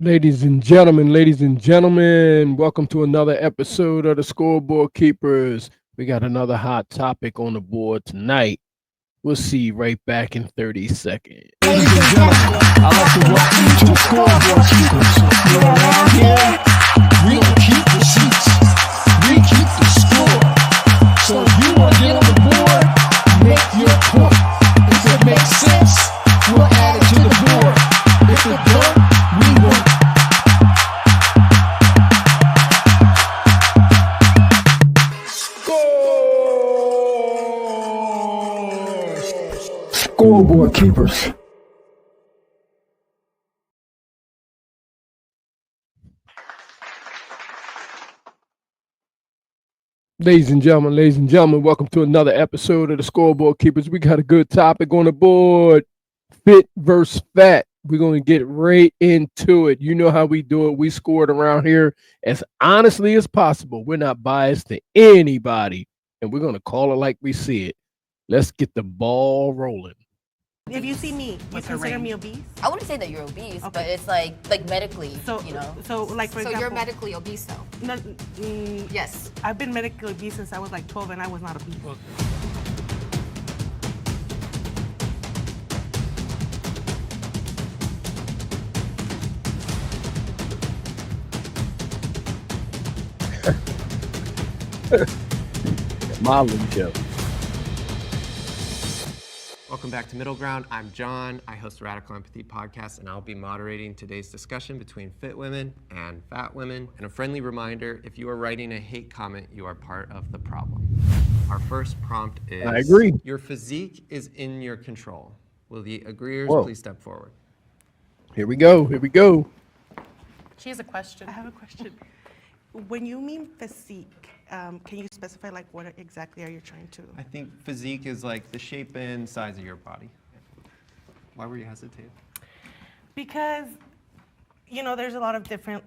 Ladies and gentlemen, welcome to another episode of the Scoreboard Keepers. We got another hot topic on the board tonight. We'll see you right back in 30 seconds. Ladies and gentlemen, I'd like to welcome you to the Scoreboard Keepers. You're around here, we'll keep the seats. We keep the score. So if you want to get on the board, make your point. If it makes sense, we'll add it to the board. If it don't, we won't. Scoreboard Keepers. Ladies and gentlemen, welcome to another episode of the Scoreboard Keepers. We got a good topic on the board. Fit versus fat. We're going to get right into it. You know how we do it. We score it around here as honestly as possible. We're not biased to anybody, and we're going to call it like we see it. Let's get the ball rolling. If you see me, you consider me obese? I wouldn't say that you're obese, but it's like medically, you know. So like for example, you're medically obese though? No, Yes. I've been medically obese since I was like 12 and I was not obese. Marlon Joe. Welcome back to Middle Ground. I'm John. I host the Radical Empathy podcast, and I'll be moderating today's discussion between fit women and fat women. And a friendly reminder, if you are writing a hate comment, you are part of the problem. Our first prompt is, I agree. Your physique is in your control. Will the agreeers please step forward? Here we go. She has a question. I have a question. When you mean physique, can you specify like what exactly are you trying to? I think physique is like the shape and size of your body. Why were you hesitating? Because, there's a lot of different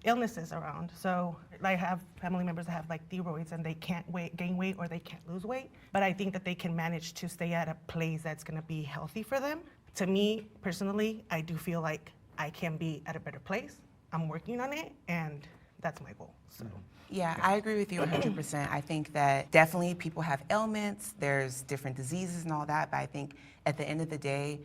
illnesses around. So I have family members that have like thyroids and they can't gain weight or they can't lose weight. But I think that they can manage to stay at a place that's gonna be healthy for them. To me, personally, I do feel like I can be at a better place. I'm working on it and that's my goal, so. Yeah, I agree with you 100%. I think that definitely people have ailments, there's different diseases and all that, but I think at the end of the day,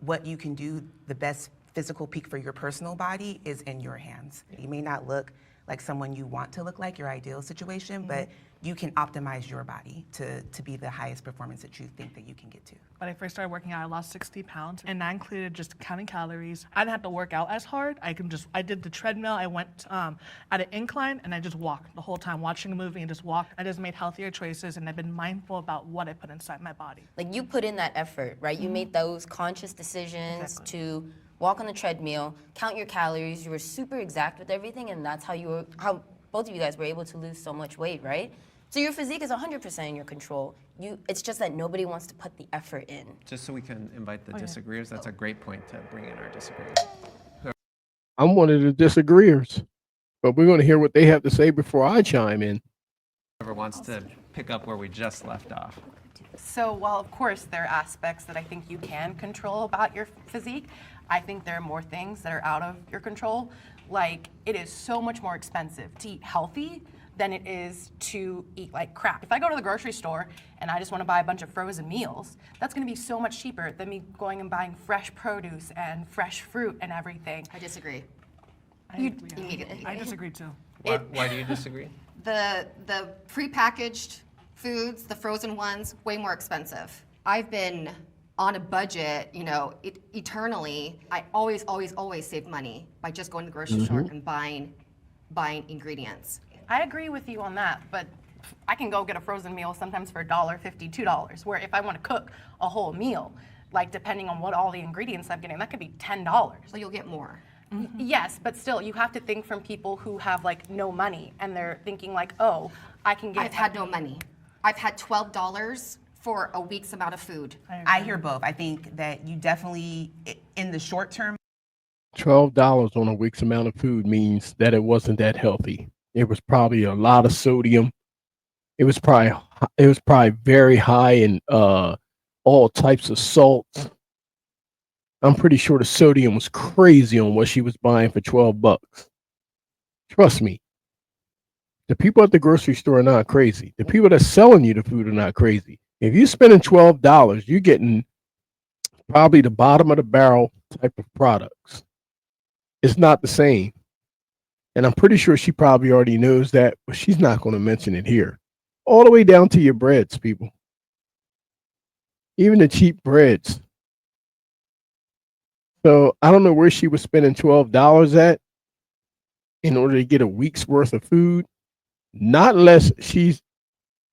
what you can do, the best physical peak for your personal body is in your hands. You may not look like someone you want to look like, your ideal situation, but you can optimize your body to be the highest performance that you think that you can get to. When I first started working out, I lost 60 pounds, and that included just counting calories. I didn't have to work out as hard. I did the treadmill. I went at an incline, and I just walked the whole time, watching a movie and just walked. I just made healthier choices, and I've been mindful about what I put inside my body. Like you put in that effort, right? You made those conscious decisions to walk on the treadmill, count your calories. You were super exact with everything, and that's how both of you guys were able to lose so much weight, right? So your physique is 100% in your control. It's just that nobody wants to put the effort in. Just so we can invite the disagreeers, that's a great point to bring in our disagreeers. I'm one of the disagreeers, but we're going to hear what they have to say before I chime in. Whoever wants to pick up where we just left off. So while of course there are aspects that I think you can control about your physique, I think there are more things that are out of your control. Like it is so much more expensive to eat healthy than it is to eat like crap. If I go to the grocery store and I just want to buy a bunch of frozen meals, that's going to be so much cheaper than me going and buying fresh produce and fresh fruit and everything. I disagree. I disagree too. Why do you disagree? The prepackaged foods, the frozen ones, way more expensive. I've been on a budget, eternally. I always save money by just going to the grocery store and buying ingredients. I agree with you on that, but I can go get a frozen meal sometimes for $1.50, $2, where if I want to cook a whole meal, like depending on what all the ingredients I'm getting, that could be $10. So you'll get more. Yes, but still, you have to think from people who have like no money and they're thinking like, oh, I can get. I've had no money. I've had $12 for a week's amount of food. I hear both. I think that you definitely, in the short term, $12 on a week's amount of food means that it wasn't that healthy. It was probably a lot of sodium. It was probably very high in all types of salts. I'm pretty sure the sodium was crazy on what she was buying for $12. Trust me. The people at the grocery store are not crazy. The people that's selling you the food are not crazy. If you're spending $12, you're getting probably the bottom of the barrel type of products. It's not the same. And I'm pretty sure she probably already knows that, but she's not going to mention it here. All the way down to your breads, people. Even the cheap breads. So I don't know where she was spending $12 at in order to get a week's worth of food. Not unless she's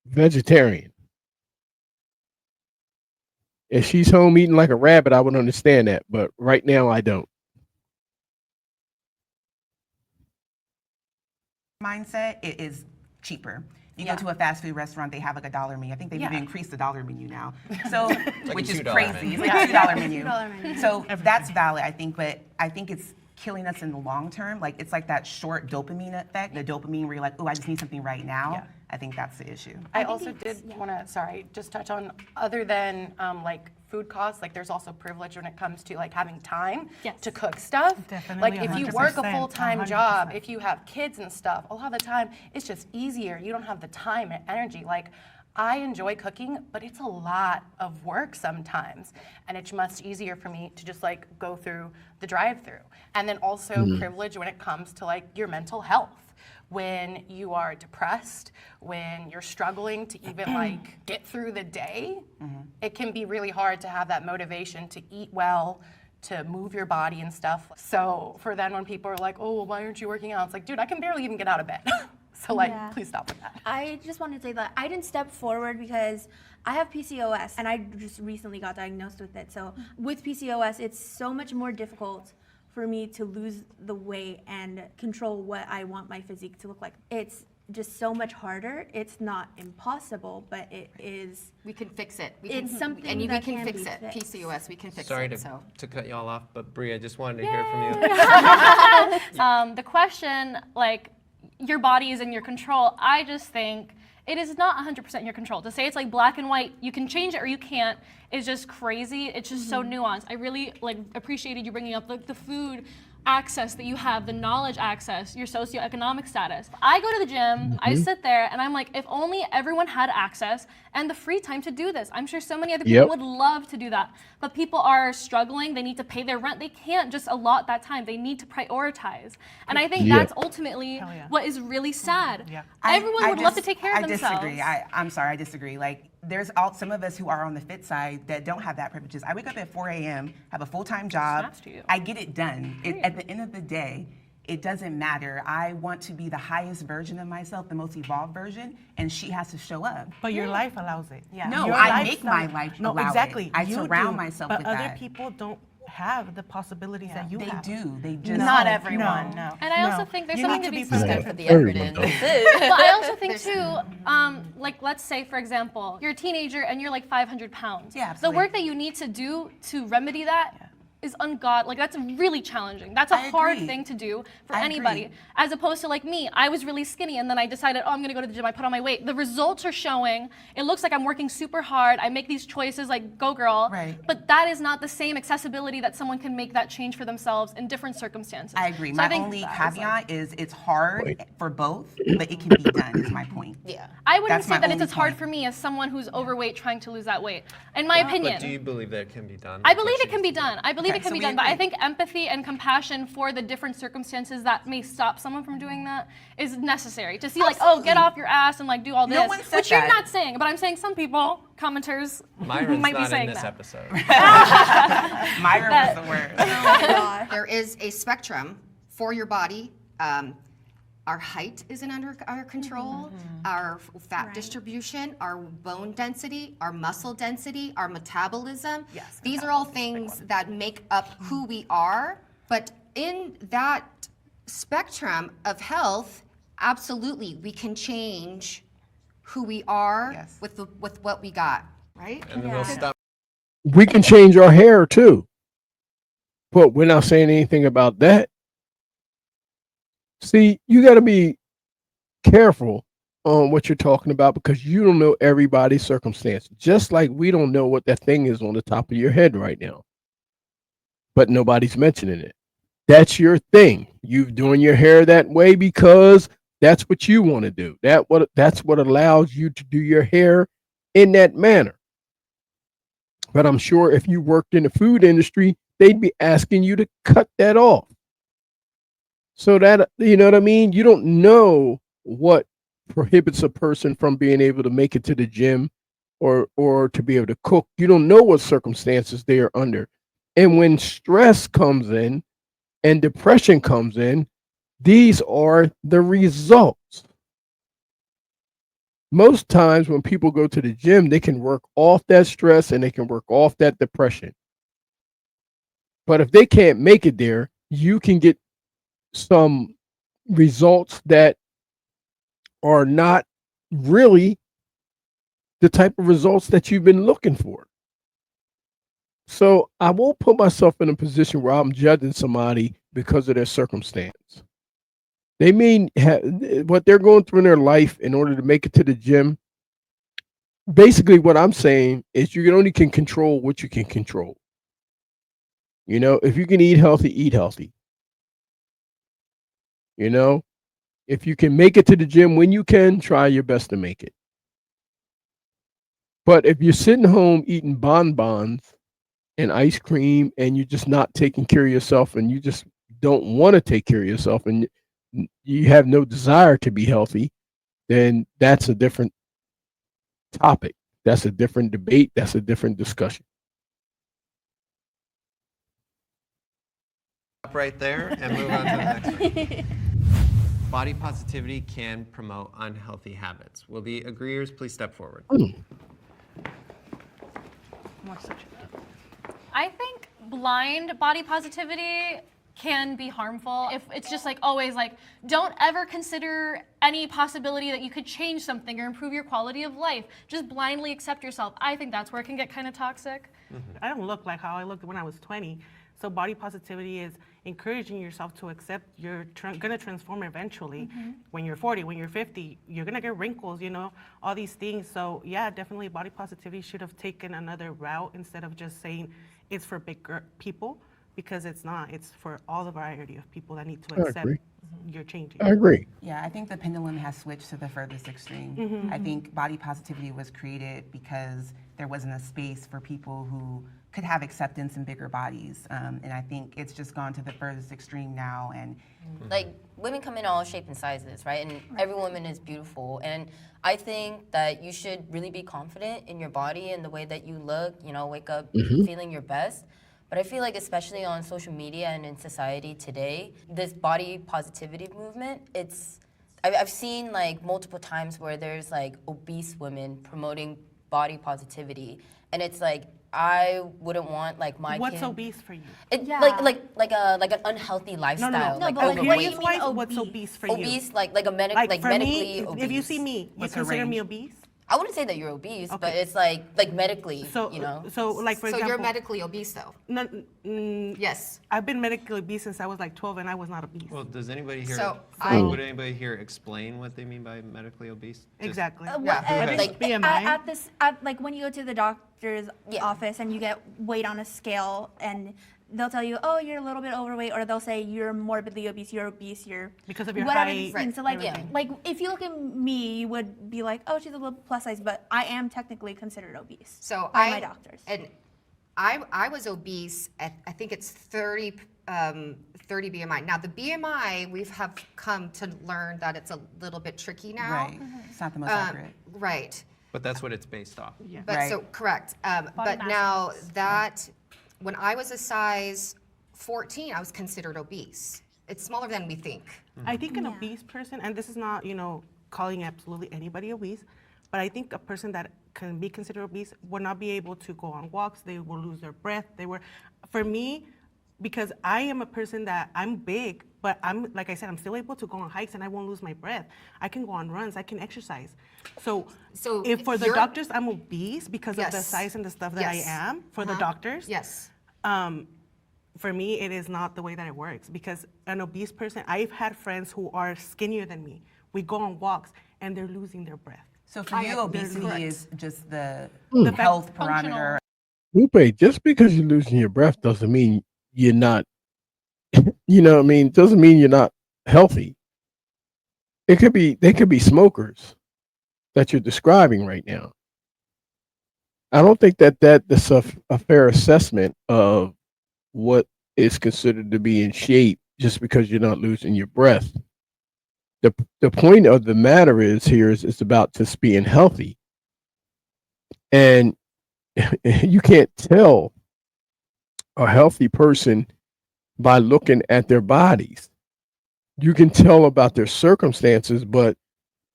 vegetarian. If she's home eating like a rabbit, I would understand that. But right now, I don't. Mindset, it is cheaper. You Yeah. go to a fast food restaurant, they have like a dollar menu. I think they've Yeah. even increased the dollar menu now. So, which is $2 crazy. menu. It's like a $2 menu. $2 menu. So that's valid, I think, but I think it's killing us in the long term. Like it's like that short dopamine effect, the dopamine where you're like, oh, I just need something right now. Yeah. I think that's the issue. I also did want to, sorry, just touch on other than like food costs, like there's also privilege when it comes to like having time to cook stuff. Definitely, Like if you work a 100%, full-time job, 100%. if you have kids and stuff, a lot of the time it's just easier. You don't have the time and energy. Like I enjoy cooking, but it's a lot of work sometimes. And it's much easier for me to just like go through the drive-through. And then also privilege when it comes to like your mental health. When you are depressed, when you're struggling to even like get through the day, it can be really hard to have that motivation to eat well, to move your body and stuff. So for then when people are like, oh, well, why aren't you working out? It's like, dude, I can barely even get out of bed. So like, Yeah. please stop with that. I just wanted to say that I didn't step forward because I have PCOS and I just recently got diagnosed with it. So with PCOS, it's so much more difficult for me to lose the weight and control what I want my physique to look like. It's just so much harder. It's not impossible, but it is. We can fix it. It's something and we that can can fix be it. fixed. PCOS, we can fix Sorry it. So. to cut y'all off, but Bree, I just wanted to hear from you. The question, like, your body is in your control, I just think it is not 100% in your control. To say it's like black and white, you can change it or you can't, is just crazy. It's just so nuanced. I really like appreciated you bringing up the food access that you have, the knowledge access, your socioeconomic status. I go to the gym, I sit there, and I'm like, if only everyone had access and the free time to do this. I'm sure so many other people would love to do that. But people are struggling, they need to pay their rent, they can't just allot that time, they need to prioritize. And I think that's ultimately what is really sad. Everyone would love to take care of themselves. I disagree. I'm sorry, I disagree. Like, there's some of us who are on the fit side that don't have that privileges. I wake up at 4 a.m., have a full-time job. Snaps to you. I get it done. At the end of the day, it doesn't matter. I want to be the highest version of myself, the most evolved version, and she has to show up. But your life allows it. Yeah. No, Your I make lifestyle- my life No, allow it. exactly. I You surround do, myself but with other that. people don't have the possibilities that you They have. do. They just Not everyone, no. And I also No. think there's You something need to be to be said. present. For the Everyone effort in. does. But I also think too, like let's say for example, you're a teenager and you're like 500 pounds. Yeah, The absolutely. work that you need to do to remedy that is ungodly. Like that's really challenging. That's a I hard agree. thing to do for I anybody. agree. As opposed to like me, I was really skinny and then I decided, oh, I'm gonna go to the gym. I put on my weight. The results are showing. It looks like I'm working super hard. I make these choices like go girl. Right. But that is not the same accessibility that someone can make that change for themselves in different circumstances. I agree. So My think only that is, like, caveat is it's hard for both, but it can be done, is my point. Yeah. I wouldn't That's say my that it's only as hard point. for me as someone who's overweight trying to lose that weight. In my opinion. But do you believe that it can be done? I Like, believe what it can she's be doing? done. I believe Okay, it can so be we done. But I agree. think empathy and compassion for the different circumstances that may stop someone from doing that is necessary. To see like, oh, get Absolutely. off your ass and like do all this. No one said which you're that. not saying, but I'm saying some people, commenters, Myron's might be not in saying this that. episode. Myra was the word. There is a spectrum for your body. Our height isn't under our control, our fat distribution, our bone density, our muscle density, our metabolism. Yes, These are all things that make up who we are. But in that spectrum of health, absolutely, we can change who we are Yes. with what we got, right? And then we'll stop. We can change our hair too. But we're not saying anything about that. See, you got to be careful on what you're talking about because you don't know everybody's circumstance. Just like we don't know what that thing is on the top of your head right now. but nobody's mentioning it. That's your thing. You doing your hair that way because that's what you want to do. That's what allows you to do your hair in that manner. But I'm sure if you worked in the food industry, they'd be asking you to cut that off. So that, you know what I mean? You don't know what prohibits a person from being able to make it to the gym or to be able to cook. You don't know what circumstances they are under. And when stress comes in and depression comes in, these are the results. Most times when people go to the gym, they can work off that stress and they can work off that depression. But if they can't make it there, you can get some results that are not really the type of results that you've been looking for. So I won't put myself in a position where I'm judging somebody because of their circumstance. They mean what they're going through in their life in order to make it to the gym. Basically, what I'm saying is you only can control what you can control. You know, if you can eat healthy, eat healthy. You know, if you can make it to the gym when you can, try your best to make it. But if you're sitting home eating bonbons and ice cream and you're just not taking care of yourself and you just don't want to take care of yourself and you have no desire to be healthy, then that's a different topic. That's a different debate. That's a different discussion. Stop right there and move on to the next one. Body positivity can promote unhealthy habits. Will the agreeers please step forward? I think blind body positivity can be harmful if it's just like always like don't ever consider any possibility that you could change something or improve your quality of life. Just blindly accept yourself. I think that's where it can get kind of toxic. I don't look like how I looked when I was 20. So body positivity is encouraging yourself to accept you're gonna transform eventually. When you're 40, when you're 50, you're gonna get wrinkles, you know, all these things. So yeah, definitely body positivity should have taken another route instead of just saying it's for bigger people, because it's not. It's for all the variety of people that need to accept you're changing. I agree. Yeah, I think the pendulum has switched to the furthest extreme. I think body positivity was created because there wasn't a space for people who could have acceptance in bigger bodies. And I think it's just gone to the furthest extreme now. And like women come in all shapes and sizes, right? And every woman is beautiful. And I think that you should really be confident in your body and the way that you look, you know, wake up feeling your best. But I feel like especially on social media and in society today, this body positivity movement, I've seen like multiple times where there's like obese women promoting body positivity. And it's like, I wouldn't want like my What's kid. obese for you? Like an unhealthy lifestyle. No, like but overweight. curious-wise, what's obese for you? Obese, like a Like for medically me, obese. if you see me, you consider me obese? I wouldn't say that you're obese, but it's like medically, So, you know. so like for So example, you're medically obese though? No, Yes. I've been medically obese since I was like 12 and I was not obese. Well, does anybody here, So would anybody here explain what they mean by medically obese? Just- Exactly. Like BMI? Like when you go to the doctor's office and you get weighed on a scale and they'll tell you, oh, you're a little bit overweight, or they'll say you're morbidly obese, you're Because of your whatever height, these things. So like, everything. like if you look at me, you would be like, oh, she's a little plus size, but I am technically considered obese. So by my doctors. And I was obese at, I think it's 30 BMI. Now the BMI, have come to learn that it's a little bit tricky now. right, it's not the most accurate. Right. But that's what it's based off. But Right. so correct. But now that when I was a size 14, I was considered obese. It's smaller than we think. I think an obese person, and this is not, calling absolutely anybody obese, but I think a person that can be considered obese will not be able to go on walks. They will lose their breath. For me, because I am a person that I'm big, but I'm, like I said, I'm still able to go on hikes and I won't lose my breath. I can go on runs, I can exercise. So if for the doctors I'm obese because of the size and the stuff that I am, for the doctors, for me, it is not the way that it works, because an obese person, I've had friends who are skinnier than me. We go on walks and they're losing their breath. So for you, obesity is just the The health functional- parameter. Lupe, just because you're losing your breath doesn't mean you're not, you know what I mean? Doesn't mean you're not healthy. They could be smokers that you're describing right now. I don't think that's a fair assessment of what is considered to be in shape just because you're not losing your breath. The point of the matter is here is it's about just being healthy. And you can't tell a healthy person by looking at their bodies. You can tell about their circumstances, but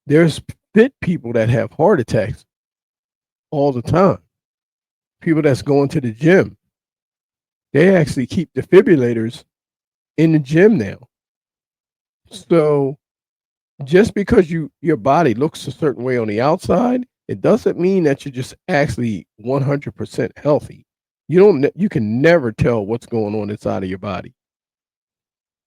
there's fit people that have heart attacks all the time. People that's going to the gym, they actually keep defibrillators in the gym now. So just because your body looks a certain way on the outside, it doesn't mean that you're just actually 100% healthy. You can never tell what's going on inside of your body.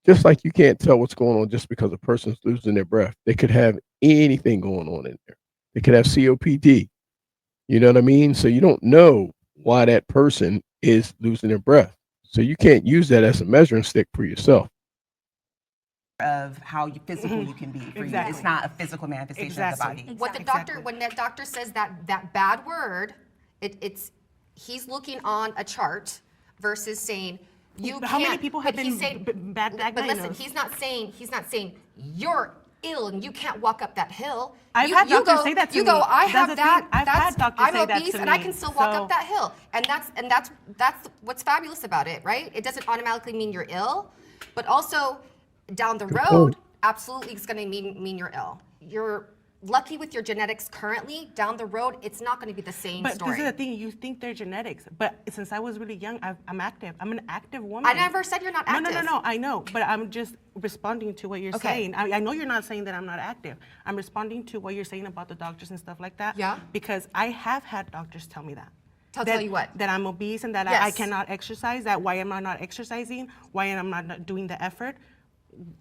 Just like you can't tell what's going on just because a person's losing their breath. They could have anything going on in there. They could have COPD. You know what I mean? So you don't know why that person is losing their breath. So you can't use that as a measuring stick for yourself. Of how physical you can be for you. It's not a physical manifestation of the body. What the doctor, when that doctor says that bad word, he's looking on a chart versus saying you can't. How many people have but been he's saying, bad diagnosed? But listen, he's not saying you're ill and you can't walk up that hill. I've had doctors say that to me. You go, I That's have the that. thing. I've had doctors I'm say that obese to and I me. can still walk So- up that hill. And that's what's fabulous about it, right? It doesn't automatically mean you're ill, but also down the road, absolutely it's going to mean you're ill. You're lucky with your genetics currently. Down the road, it's not going to be the same But story. this is the thing, you think they're genetics, but since I was really young, I'm active. I'm an active woman. I never said you're not active. No, I know, but I'm just responding to what you're Okay. saying. I know you're not saying that I'm not active. I'm responding to what you're saying about the doctors and stuff like that. Yeah. Because I have had doctors tell me that. Tell you what? That I'm obese and that I Yes. cannot exercise, that why am I not exercising, why am I not doing the effort.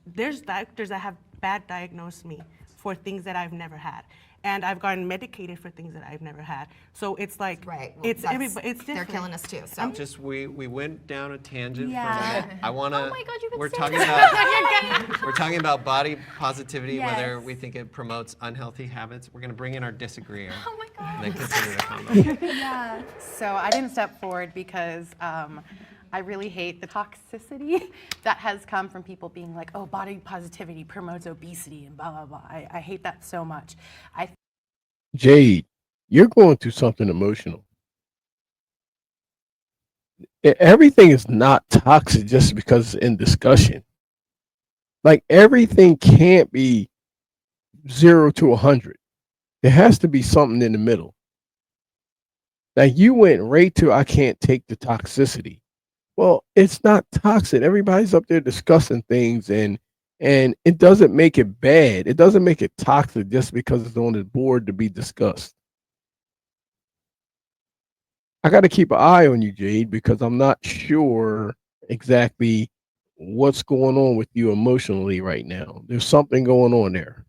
There's doctors that have bad diagnosed me for things that I've never had. And I've gotten medicated for things that I've never had. So it's like, Right. Well, it's that's- everybody, it's different. They're killing us too. So Just we went down a tangent Yeah. for a minute. I want to. Oh my God, you've been we're saying talking about we're talking about body positivity, whether Yes. we think it promotes unhealthy habits. We're going to bring in our disagreeer. Oh my God. And then continue the conversation. Yeah. So I didn't step forward because I really hate the toxicity that has come from people being like, oh, body positivity promotes obesity and blah, blah, blah. I hate that so much. Jade, you're going through something emotional. Everything is not toxic just because it's in discussion. Like everything can't be 0 to 100. There has to be something in the middle. Like you went right to, I can't take the toxicity. Well, it's not toxic. Everybody's up there discussing things and it doesn't make it bad. It doesn't make it toxic just because it's on the board to be discussed. I got to keep an eye on you, Jade, because I'm not sure exactly what's going on with you emotionally right now. There's something going on there.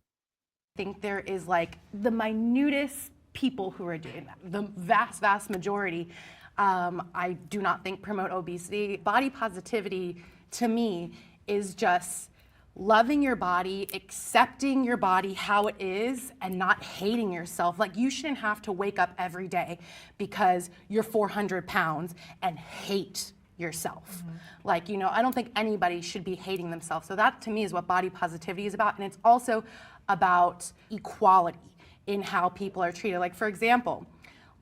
I think there is like the minutest people who are doing that. The vast majority, I do not think promote obesity. Body positivity to me is just loving your body, accepting your body how it is, and not hating yourself. Like you shouldn't have to wake up every day because you're 400 pounds and hate yourself. Like, you know, I don't think anybody should be hating themselves. So that to me is what body positivity is about. And it's also about equality in how people are treated. Like, for example,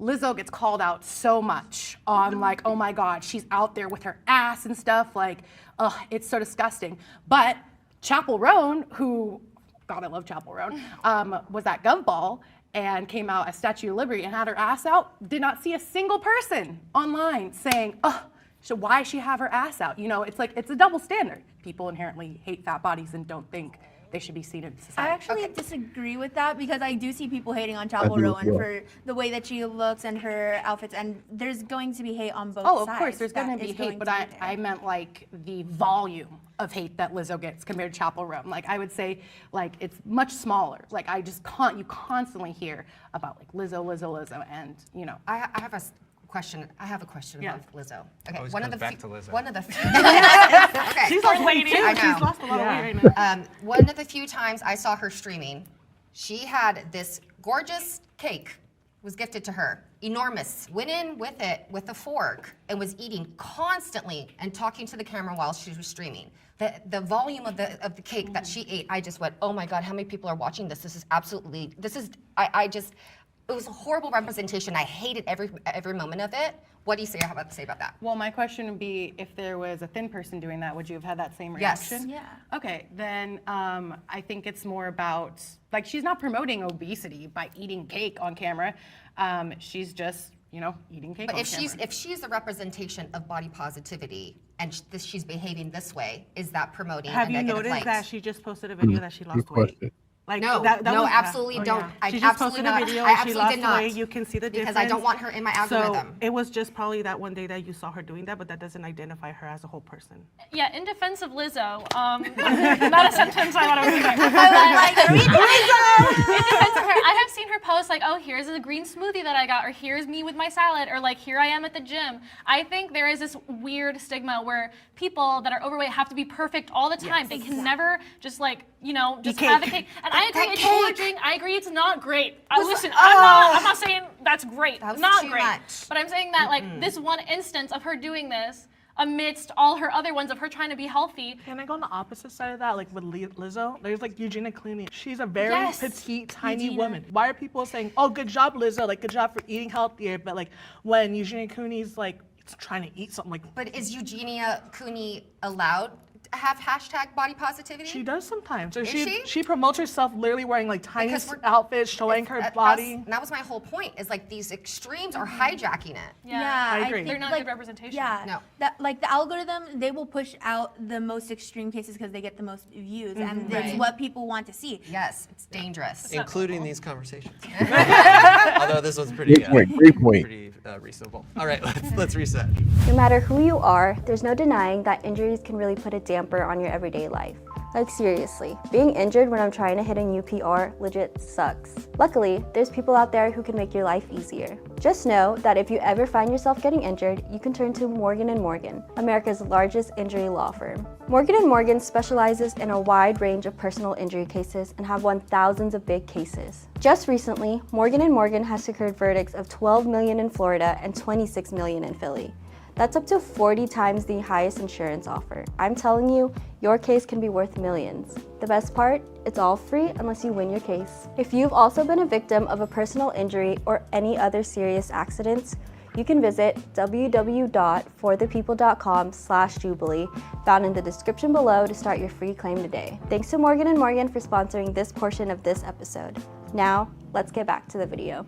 Lizzo gets called out so much on like, oh my God, she's out there with her ass and stuff. Like, ugh, it's so disgusting. But Chapel Roan, who, God, I love Chapel Roan, was at Gumball and came out as Statue of Liberty and had her ass out, did not see a single person online saying, oh, so why does she have her ass out? You know, it's like, it's a double standard. People inherently hate fat bodies and don't think they should be seen in society. I actually disagree with that because I do see people hating on Chapel Roan for the way that she looks and her outfits, and there's going to be hate on both sides. Oh, of course, there's going to be hate, but I meant like the volume of hate that Lizzo gets compared to Chapel Roan. Like I would say, like it's much smaller. Like I just you constantly hear about like Lizzo, and you know. I have a question. I have a question Yeah. about Lizzo. Okay, Always one of comes the back few, to Lizzo. one of the few. Okay. She's lost weight too. I know. She's lost a lot of weight right now. One of the few times I saw her streaming, she had this gorgeous cake was gifted to her, enormous. Went in with it with a fork and was eating constantly and talking to the camera while she was streaming. The volume of the cake that she ate, I just went, oh my God, how many people are watching this? This is absolutely, it was a horrible representation. I hated every moment of it. What do you have to say about that? Well, my question would be, if there was a thin person doing that, would you have had that same Yes. reaction? Yeah. Okay, then I think it's more about, like, she's not promoting obesity by eating cake on camera. She's just, eating cake But on if camera. she's a representation of body positivity and she's behaving this way, is that promoting Have a you negative noticed light? that she just posted a video that she Good lost weight? question. Like No, that no, was- absolutely oh, don't. yeah. I She just absolutely posted a not. video I and she absolutely lost did not. weight. You can see the difference. Because I don't want her in my So algorithm. it was just probably that one day that you saw her doing that, but that doesn't identify her as a whole person. Yeah, in defense of Lizzo, not a sentence I want to repeat. In defense of her, I have seen her post like, oh, here's a green smoothie that I got, or here's me with my salad, or like, here I am at the gym. I think there is this weird stigma where people that are overweight have to be perfect all the time. They can never just just have a cake. And I agree, it's gorging. I agree, it's not great. Listen, I'm not saying that's great. That was not too great. much. But I'm saying that like this one instance of her doing this amidst all her other ones of her trying to be healthy. Can I go on the opposite side of that? Like with Lizzo, there's like Eugenia Clooney. She's a very Yes. petite, tiny woman. Why are people saying, oh, good job, Lizzo, like good job for eating healthier, but like when Eugenia Clooney's like trying to eat something like But is Eugenia Cooney allowed to have hashtag body positivity? she does sometimes. So Is she? she promotes herself literally wearing like tiny Because we're- outfits, showing her That- body. And that was my whole point, is like these extremes are hijacking it. Yeah, I agree. think, They're not like, good representation. Yeah, No. That like the algorithm, they will push out the most extreme cases because they get the most views, and that's Right. what people want to see. Yes, it's dangerous. Including these conversations. Although this was pretty, Great point. Great point. pretty reasonable. All right, let's reset. No matter who you are, there's no denying that injuries can really put a damper on your everyday life. Like seriously, being injured when I'm trying to hit a new PR legit sucks. Luckily, there's people out there who can make your life easier. Just know that if you ever find yourself getting injured, you can turn to Morgan & Morgan, America's largest injury law firm. Morgan & Morgan specializes in a wide range of personal injury cases and have won thousands of big cases. Just recently, Morgan & Morgan has secured verdicts of $12 million in Florida and $26 million in Philly. That's up to 40 times the highest insurance offer. I'm telling you, your case can be worth millions. The best part? It's all free unless you win your case. If you've also been a victim of a personal injury or any other serious accidents, you can visit www.forthepeople.com/jubilee, found in the description below, to start your free claim today. Thanks to Morgan & Morgan for sponsoring this portion of this episode. Now, let's get back to the video.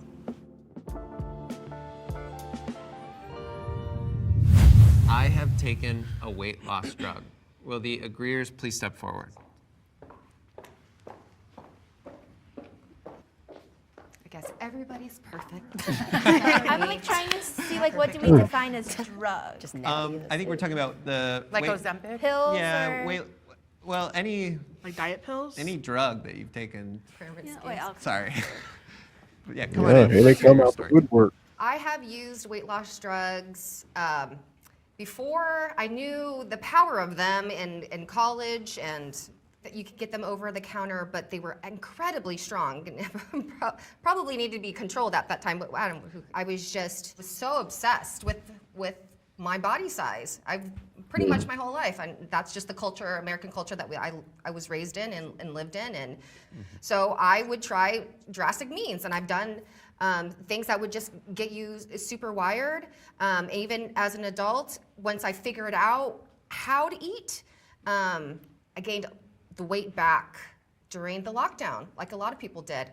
I have taken a weight loss drug. Will the agreeers please step forward? I guess everybody's perfect. I'm like trying to see like what do we define as drugs? I think we're talking about the Like weight- Ozempic? Pills Yeah, or wait. Well, any like diet pills. drug that you've taken. Yeah, wait, I'll- Sorry. But yeah, come on Yeah, in. here they Share come your out the story. woodwork. I have used weight loss drugs before I knew the power of them in college, and that you could get them over the counter, but they were incredibly strong. Probably needed to be controlled at that time, but I was just so obsessed with my body size. I've pretty much my whole life, and that's just the culture, American culture that I was raised in and lived in, and so I would try drastic means, and I've done things that would just get you super wired. Even as an adult, once I figured out how to eat, I gained the weight back during the lockdown, like a lot of people did.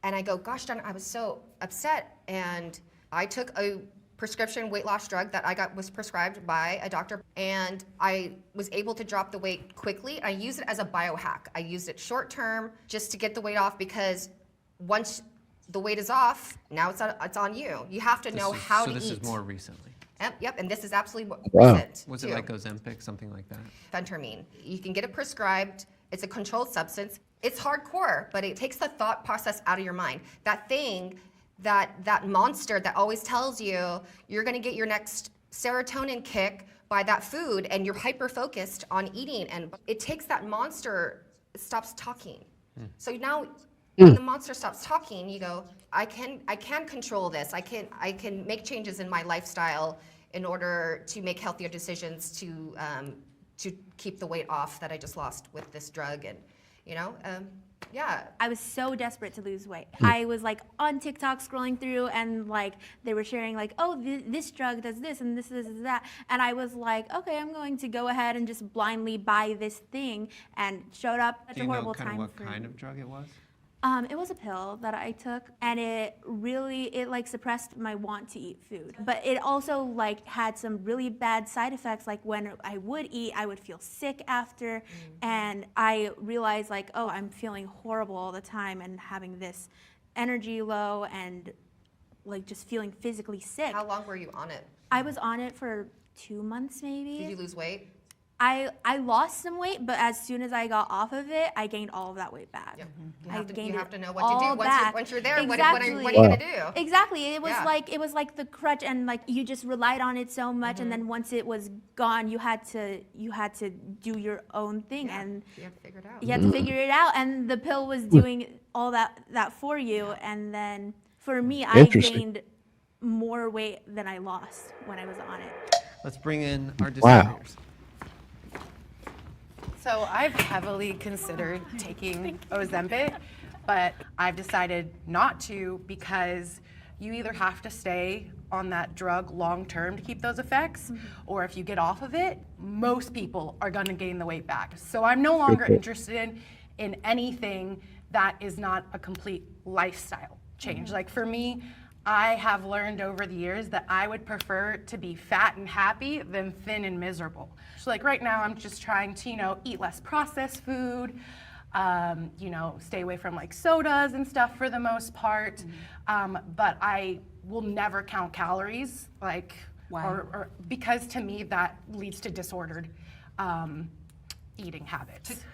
And I go, gosh darn, I was so upset. And I took a prescription weight loss drug that was prescribed by a doctor, and I was able to drop the weight quickly. I used it as a biohack. I used it short term just to get the weight off, because once the weight is off, now it's on you. You have to know how to eat. So this is more recently. Yep, and this is absolutely Wow. recent. Was it too. like Ozempic, something like that? Phentermine. You can get it prescribed. It's a controlled substance. It's hardcore, but it takes the thought process out of your mind. That thing that monster that always tells you you're gonna get your next serotonin kick by that food, and you're hyper focused on eating, and it takes that monster, it stops talking. So now when the monster stops talking, you go, I can control this. I can make changes in my lifestyle in order to make healthier decisions to keep the weight off that I just lost with this drug, and yeah. I was so desperate to lose weight. I was like on TikTok scrolling through, and like they were sharing like, oh, this drug does this and this and that. And I was like, okay, I'm going to go ahead and just blindly buy this thing, and showed up at Do a you know horrible kind of time what for kind me. of drug it was? It was a pill that I took, and it like suppressed my want to eat food. But it also like had some really bad side effects. Like when I would eat, I would feel sick after, and I realized like, oh, I'm feeling horrible all the time and having this energy low and like just feeling physically sick. How long were you on it? I was on it for 2 months maybe. Did you lose weight? I lost some weight, but as soon as I got off of it, I gained all of that weight back. Yeah. I gained You have it to know what to do all back. once you're there. Exactly. What are you gonna do? Exactly. It was Yeah. like the crutch, and like you just relied on it so much, and then once it was gone, you had to do your own thing, and You have to figure it out. you had to figure it out. And the pill was doing all that for you. And then for me, I Interesting. gained more weight than I lost when I was on it. Let's bring in our Wow. distributors. So I've heavily considered taking Ozempic, but I've decided not to because you either have to stay on that drug long term to keep those effects, or if you get off of it, most people are gonna gain the weight back. So I'm no longer interested in anything that is not a complete lifestyle change. Like for me, I have learned over the years that I would prefer to be fat and happy than thin and miserable. So like right now, I'm just trying to, eat less processed food, stay away from like sodas and stuff for the most part. But I will never count calories, like, or because to me that leads to disordered eating habits.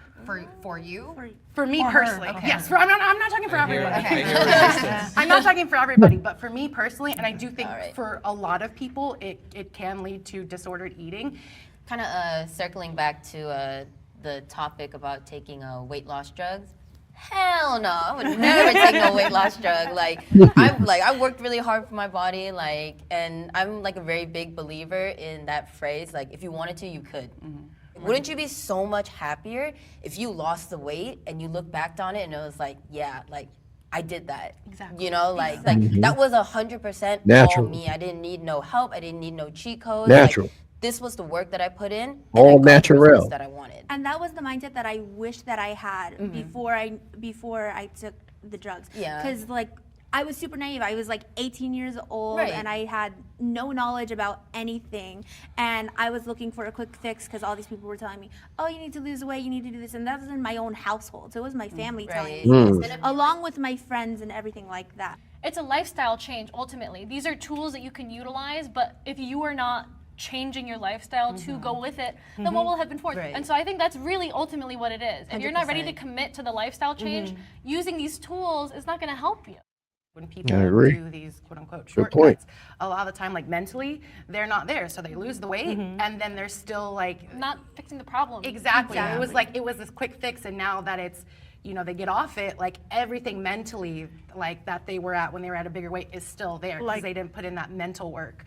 For you? For me personally, yes. I'm not talking for everybody. Okay. I'm not talking for everybody, but for me personally, and I do think for a lot of people, it can lead to disordered eating. Kind of circling back to the topic about taking weight loss drugs. Hell no, I would never take no weight loss drug. I worked really hard for my body, and I'm like a very big believer in that phrase. Like, if you wanted to, you could. Wouldn't you be so much happier if you lost the weight and you look back on it and it was like, yeah, like I did that. Exactly. That was 100% Natural. all me. I didn't need no help. I didn't need no cheat codes. Natural. This was the work that I put in. And All I got the natural. results that I wanted. And that was the mindset that I wish that I had before I took the drugs. Yeah. Because I was super naive. I was 18 years old, Right. and I had no knowledge about anything. And I was looking for a quick fix because all these people were telling me, "Oh, you need to lose weight. You need to do this." And that was in my own household, so it was my family telling me this, along with my friends and everything like that. It's a lifestyle change ultimately. These are tools that you can utilize, but if you are not changing your lifestyle to go with it, then what will happen for you? Right. And so I think that's really ultimately what it is. If you're not ready to 100%. commit to the lifestyle change, using these tools is not going to help you. When people I agree. do these quote unquote Good point. shortcuts, a lot of the time, mentally, they're not there. So they lose the weight and then they're still Not fixing the problem. exactly. It was it was this quick fix, and now that it's, they get off it, everything mentally that they were at when they were at a bigger weight is still there because they didn't put in that mental work,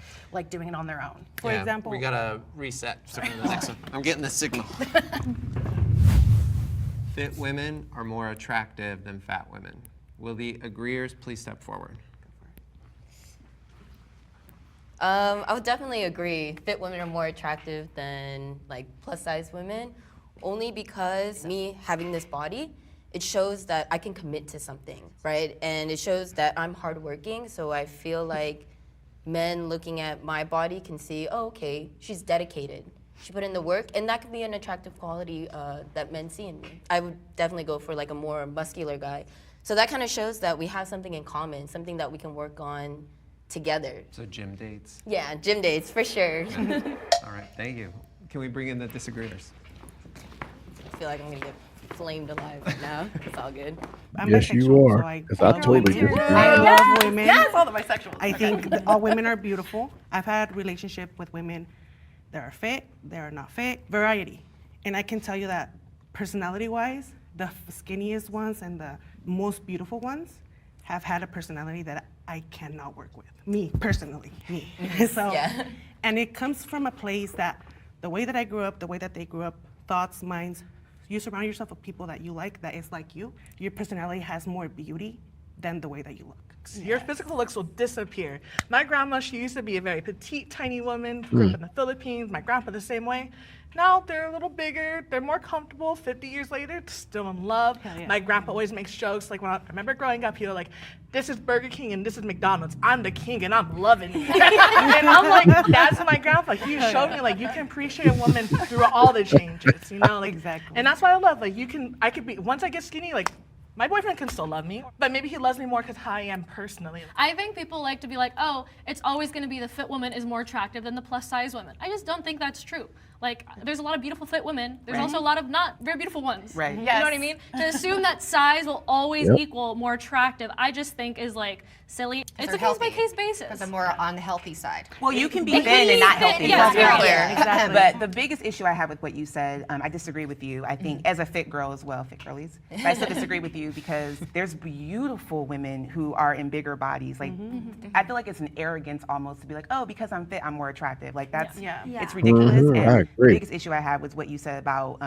doing it on their own. For Yeah, example, we gotta reset. Sorry, the next one. I'm getting the signal. Fit women are more attractive than fat women. Will the agreeers please step forward? I would definitely agree. Fit women are more attractive than plus size women, only because me having this body, it shows that I can commit to something, right? And it shows that I'm hardworking, so I feel like men looking at my body can see, oh, okay, she's dedicated. She put in the work, and that could be an attractive quality that men see in me. I would definitely go for a more muscular guy. So that kind of shows that we have something in common, something that we can work on together. So gym dates. Yeah, gym dates, for sure. All right, thank you. Can we bring in the disagreeers? I feel like I'm gonna get flamed alive right now. It's all good. I'm Yes, you bisexual, are, so I 'cause I love totally women. disagree. I love women. Yes, all the bisexuals. I think all women are beautiful. I've had relationship with women that are fit, that are not fit, variety. And I can tell you that personality-wise, the skinniest ones and the most beautiful ones have had a personality that I cannot work with. Me, personally, me. So, Yeah. and it comes from a place that the way that I grew up, the way that they grew up, thoughts, minds, you surround yourself with people that you like, that is like you. Your personality has more beauty than the way that you look. Your physical looks will disappear. My grandma, she used to be a very petite, tiny woman, grew up in the Philippines. My grandpa the same way. Now they're a little bigger, they're more comfortable. 50 years later, still in love. Hell yeah. My grandpa always makes jokes. Like when I remember growing up, he was like, "This is Burger King and this is McDonald's. I'm the king and I'm loving it." And I'm like, that's my grandpa. He showed me like you can appreciate a woman through all the changes, you know? Like, Exactly. And that's why I love, like I could be, once I get skinny, like my boyfriend can still love me, but maybe he loves me more because how I am personally. I think people like to be like, oh, it's always going to be the fit woman is more attractive than the plus size woman. I just don't think that's true. Like, there's a lot of beautiful fit women. There's also a lot of not very beautiful ones. Right. You Yes. know what I mean? To assume that size will always equal more attractive, I just think is like silly. It's a case by case basis. Because I'm more on the healthy side. Well, you can be But thin and not healthy. yeah, Let's be right. clear. Exactly. But the biggest issue I have with what you said, I disagree with you. I think as a fit girl as well, fit girlies, but I still disagree with you because there's beautiful women who are in bigger bodies. Like, I feel like it's an arrogance almost to be like, oh, because I'm fit, I'm more attractive. Like that's, Yeah. it's ridiculous. Mhm, I And the agree. biggest issue I had was what you said about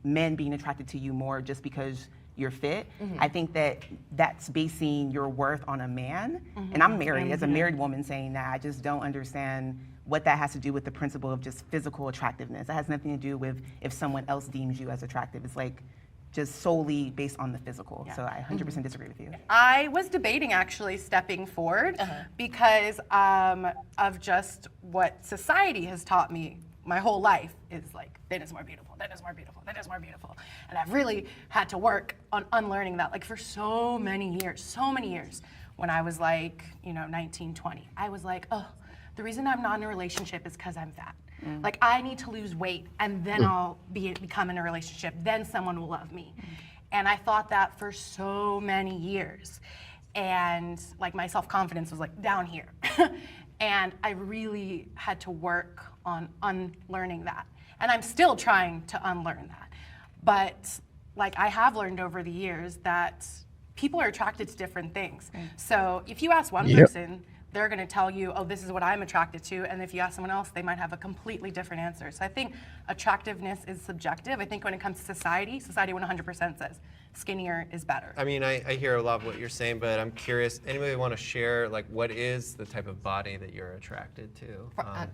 men being attracted to you more just because you're fit. I think that that's basing your worth on a man. And I'm married, as a married woman saying that, I just don't understand what that has to do with the principle of just physical attractiveness. That has nothing to do with if someone else deems you as attractive. It's like just solely based on the physical. So I 100% disagree with you. I was debating actually stepping forward because of just what society has taught me my whole life is like, thin is more beautiful, thin is more beautiful, thin is more beautiful. And I've really had to work on unlearning that, like for so many years. When I was like, 19, 20, I was like, oh, the reason I'm not in a relationship is because I'm fat. Like I need to lose weight and then I'll become in a relationship, then someone will love me. And I thought that for so many years. And like my self-confidence was like down here. And I really had to work on unlearning that. And I'm still trying to unlearn that. But like I have learned over the years that people are attracted to different things. So if you ask one person, they're gonna tell you, oh, this is what I'm attracted to. And if you ask someone else, they might have a completely different answer. So I think attractiveness is subjective. I think when it comes to society 100% says skinnier is better. I mean, I hear a lot of what you're saying, but I'm curious, anybody want to share, like, what is the type of body that you're attracted to?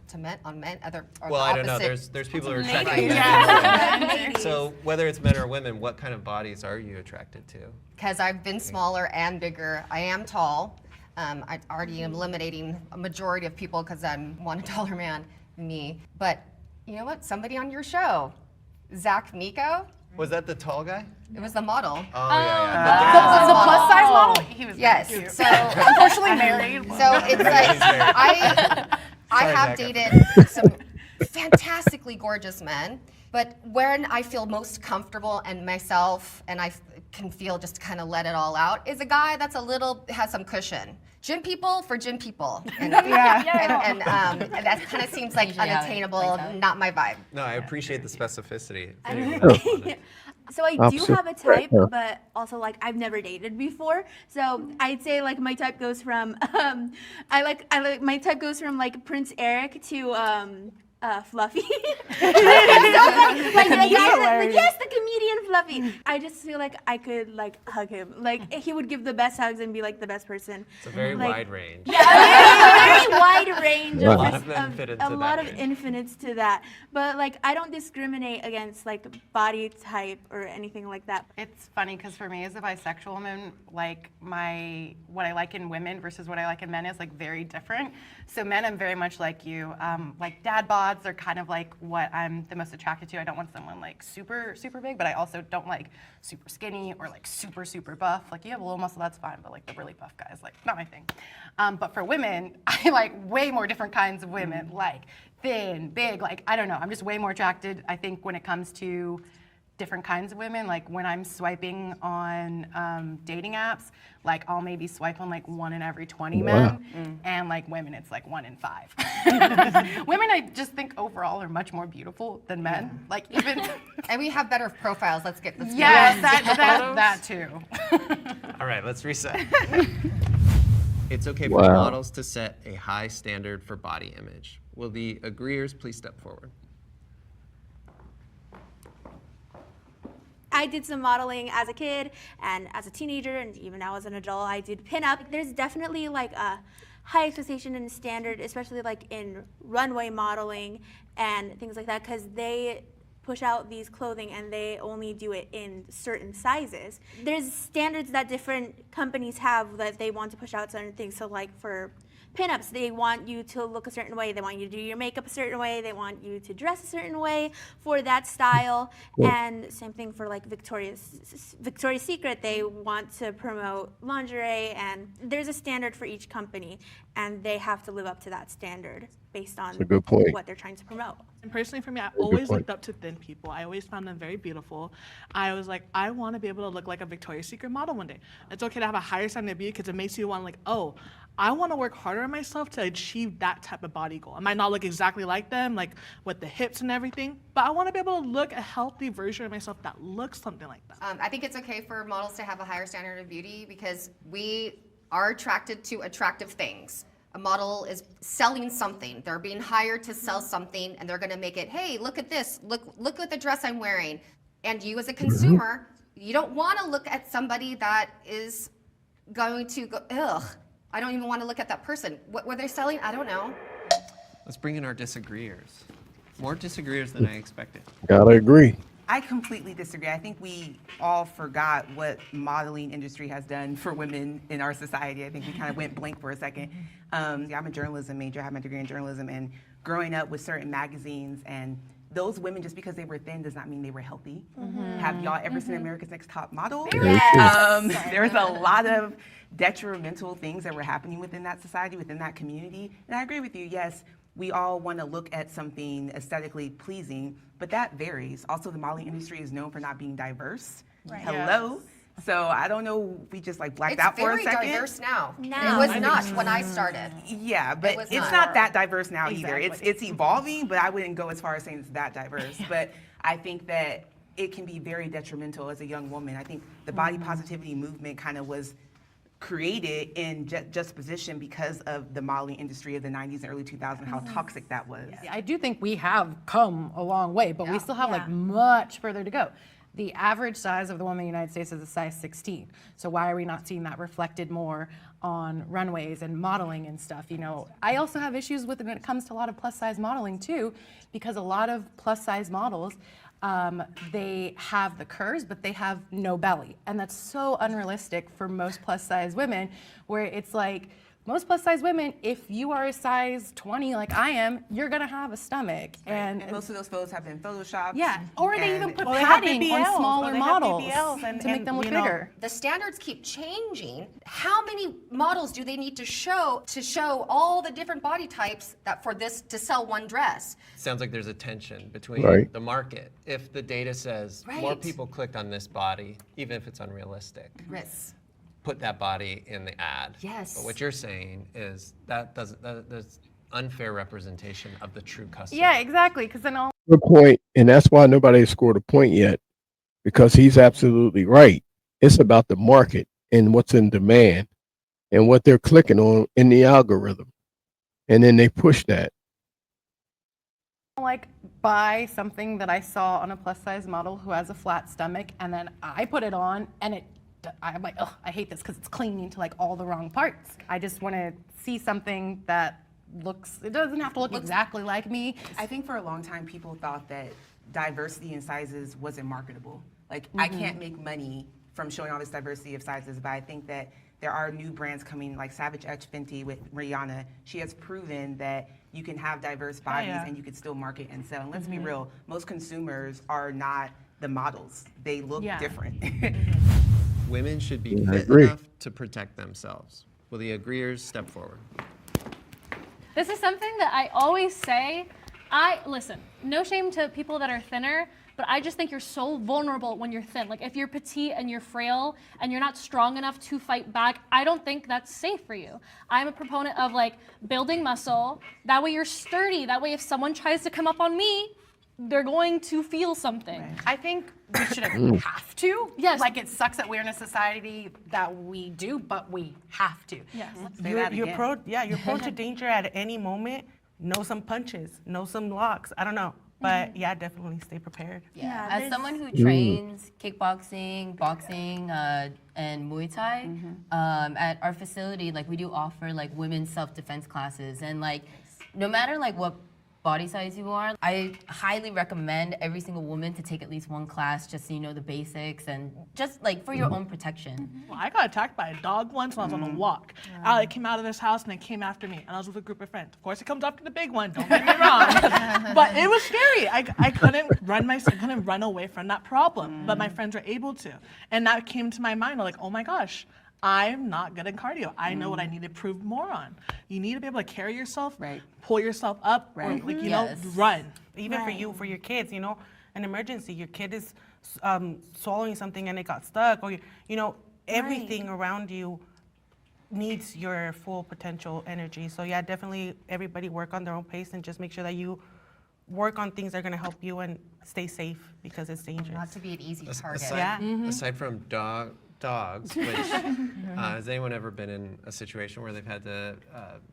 To men, on men, other, or Well, the I don't know. opposite. There's people who are attracted to men. Yeah. So whether it's men or women, what kind of bodies are you attracted to? Because I've been smaller and bigger. I am tall. I already am eliminating a majority of people because I'm one taller man than me. But you know what? Somebody on your show, Zach Miko, Was that the tall guy? it was the model. Oh, yeah. The plus size model? He was Yes. very cute. So Unfortunately married. So it's like He's married. I Sorry, have Zach. dated some fantastically gorgeous men, but when I feel most comfortable and myself and I can feel just kind of let it all out is a guy that's has some cushion. Gym people for gym people. And, and that kind of seems like Usually how it unattainable, plays out. not my vibe. No, I appreciate the specificity. So I do Opposite. have a type, but also like I've never dated before. So I'd say like my type goes from I like my type goes from like Prince Eric to Fluffy. It's so funny. Yes, the comedian Fluffy. I just feel like I could like hug him. Like he would give the best hugs and be like the best person. It's a very Like- wide range. Yeah, a very wide range Wow. of, A lot of them fit into a lot that of range. infinites to that. But like I don't discriminate against like body type or anything like that. It's funny because for me as a bisexual woman, like what I like in women versus what I like in men is like very different. So men, I'm very much like you. Like dad bods are kind of like what I'm the most attracted to. I don't want someone like super, super big, but I also don't like super skinny or like super, super buff. Like you have a little muscle, that's fine, but like the really buff guys, like not my thing. But for women, I like way more different kinds of women, like thin, big, like I don't know. I'm just way more attracted, I think, when it comes to different kinds of women. Like when I'm swiping on dating apps, like I'll maybe swipe on like 1 in every 20 men, and like women, it's like 1 in 5. Women, I just think overall are much more beautiful than men. Like even, And we have better profiles. Let's get this. yes, that too. All right, let's reset. It's okay for Wow. models to set a high standard for body image. Will the agreeers please step forward? I did some modeling as a kid and as a teenager, and even now as an adult, I did pinup. There's definitely like a high expectation and standard, especially like in runway modeling and things like that, because they push out these clothing and they only do it in certain sizes. There's standards that different companies have that they want to push out certain things. So like for pinups, they want you to look a certain way, they want you to do your makeup a certain way, they want you to dress a certain way for that style. And same thing for like Victoria's Secret, they want to promote lingerie, and there's a standard for each company and they have to live up to that standard based on a good point. what they're trying to promote. And personally for me, I good always point. looked up to thin people. I always found them very beautiful. I was like, I want to be able to look like a Victoria's Secret model one day. It's okay to have a higher standard of beauty because it makes you want like, oh, I want to work harder on myself to achieve that type of body goal. I might not look exactly like them, like with the hips and everything, but I want to be able to look a healthy version of myself that looks something like that. I think it's okay for models to have a higher standard of beauty because we are attracted to attractive things. A model is selling something. They're being hired to sell something, and they're going to make it, hey, look at this. Look at the dress I'm wearing. And you as a consumer, you don't want to look at somebody that is going to go, ugh, I don't even want to look at that person. What were they selling? I don't know. Let's bring in our disagreeers. More disagreeers than I expected. Gotta agree. I completely disagree. I think we all forgot what modeling industry has done for women in our society. I think we kind of went blank for a second. I'm a journalism major. I have my degree in journalism, and growing up with certain magazines, and those women, just because they were thin does not mean they were healthy. Have y'all ever seen America's Next Top Model? There's a lot of detrimental things that were happening within that society, within that community. And I agree with you, yes, we all want to look at something aesthetically pleasing, but that varies. Also, the modeling industry is known for not being diverse. Hello. So I don't know, we just like blacked out for a second. It's very diverse now. Now. It was not when I started. Yeah, but was it's not. not that diverse now either. Exactly. It's evolving, but I wouldn't go as far as saying it's that diverse. But I think that it can be very detrimental as a young woman. I think the body positivity movement kind of was created in juxtaposition because of the modeling industry of the 90s and early 2000s, how toxic that was. I do think we have come a long way, but we still have like much further to go. The average size of the woman in the United States is a size 16. So why are we not seeing that reflected more on runways and modeling and stuff? You know, I also have issues with it when it comes to a lot of plus size modeling too, because a lot of plus size models, they have the curves, but they have no belly. And that's so unrealistic for most plus size women, where it's like, most plus size women, if you are a size 20 like I am, you're gonna have a stomach. And most of those photos have been photoshopped. Yeah, or they even put Well, they have padding BBLs, on or smaller they have models BBLs to make them look you know, bigger. The standards keep changing. How many models do they need to show all the different body types that for this to sell one dress? Sounds like there's a tension between Right. the market. If the data says more Right. people clicked on this body, even if it's unrealistic, Yes. put that body in the ad. Yes. But what you're saying is that's unfair representation of the true customer. Yeah, exactly. Because then all Good point, and that's why nobody has scored a point yet, because he's absolutely right. It's about the market and what's in demand and what they're clicking on in the algorithm, and then they push that. like buy something that I saw on a plus size model who has a flat stomach, and then I put it on, and I'm like, oh, I hate this because it's clinging to like all the wrong parts. I just want to see something that looks, it doesn't have to look exactly like me. I think for a long time people thought that diversity in sizes wasn't marketable. Like I can't make money from showing all this diversity of sizes, but I think that there are new brands coming like Savage X Fenty with Rihanna. She has proven that you can have diverse bodies and you can still market and sell. And let's be real, most consumers are not the models. They look different. Women should be I fit agree. enough to protect themselves. Will the agreeers step forward? This is something that I always say. Listen, no shame to people that are thinner, but I just think you're so vulnerable when you're thin. Like if you're petite and you're frail and you're not strong enough to fight back, I don't think that's safe for you. I'm a proponent of like building muscle. That way you're sturdy. That way if someone tries to come up on me, they're going to feel something. I think we shouldn't have to. Yes. Like it sucks that we're in a society that we do, but we have to. Yes. You're prone to danger at any moment. Know some punches, know some locks. I don't know. But yeah, definitely stay prepared. Yeah, as someone who trains kickboxing, boxing, and Muay Thai, at our facility, like we do offer like women's self-defense classes, and like no matter like what body size you are, I highly recommend every single woman to take at least one class just so you know the basics and just like for your own protection. Well, I got attacked by a dog once when I was on a walk. I came out of this house and it came after me, and I was with a group of friends. Of course, it comes after the big one. Don't get me wrong, but it was scary. I couldn't run away from that problem, but my friends were able to, and that came to my mind. I'm like, oh my gosh. I'm not good at cardio. I know what I need to improve more on. You need to be able to carry yourself, pull yourself up, or like, you know, run. Even for you, for your kids, you know, an emergency, your kid is swallowing something and it got stuck, or, you know, everything around you needs your full potential energy. So yeah, definitely everybody work on their own pace and just make sure that you work on things that are going to help you and stay safe because it's dangerous. Not to be an easy target. Aside from dogs, which has anyone ever been in a situation where they've had to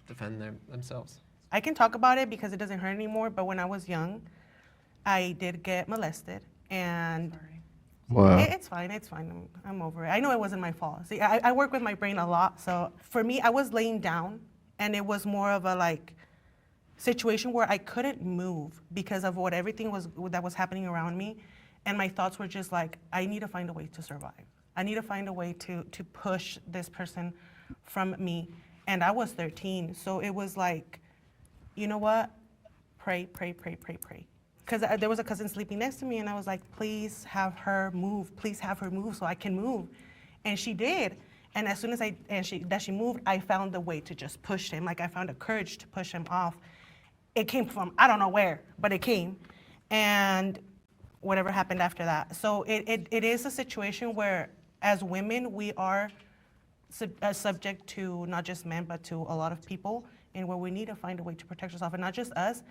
defend themselves? I can talk about it because it doesn't hurt anymore, but when I was young, I did get molested, and it's fine, I'm over it. I know it wasn't my fault. See, I work with my brain a lot, so for me, I was laying down, and it was more of a like situation where I couldn't move because of what everything was that was happening around me, and my thoughts were just like, I need to find a way to survive. I need to find a way to push this person from me. And I was 13, so it was like, you know what? Pray. Because there was a cousin sleeping next to me, and I was like, please have her move. Please have her move so I can move. And she did. And as soon as she moved, I found the way to just push him. Like I found the courage to push him off. It came from, I don't know where, but it came. And whatever happened after that. So it is a situation where, as women, we are subject to not just men, but to a lot of people, and where we need to find a way to protect ourselves, and not just us,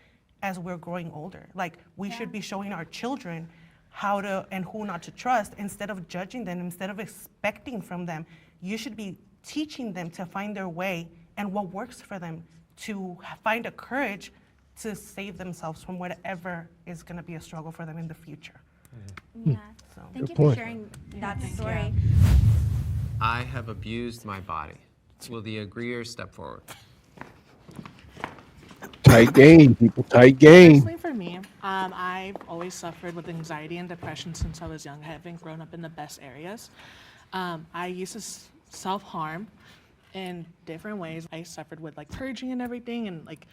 as we're growing older. Like, we should be showing our children how to and who not to trust, instead of judging them, instead of expecting from them. You should be teaching them to find their way and what works for them, to find a courage to save themselves from whatever is going to be a struggle for them in the future. Yeah. Thank you for sharing that story. I have abused my body. Will the agreeer step forward? Tight game, people, tight game. Personally, for me, I've always suffered with anxiety and depression since I was young, having grown up in the best areas. I used to self-harm in different ways. I suffered with like purging and everything, and like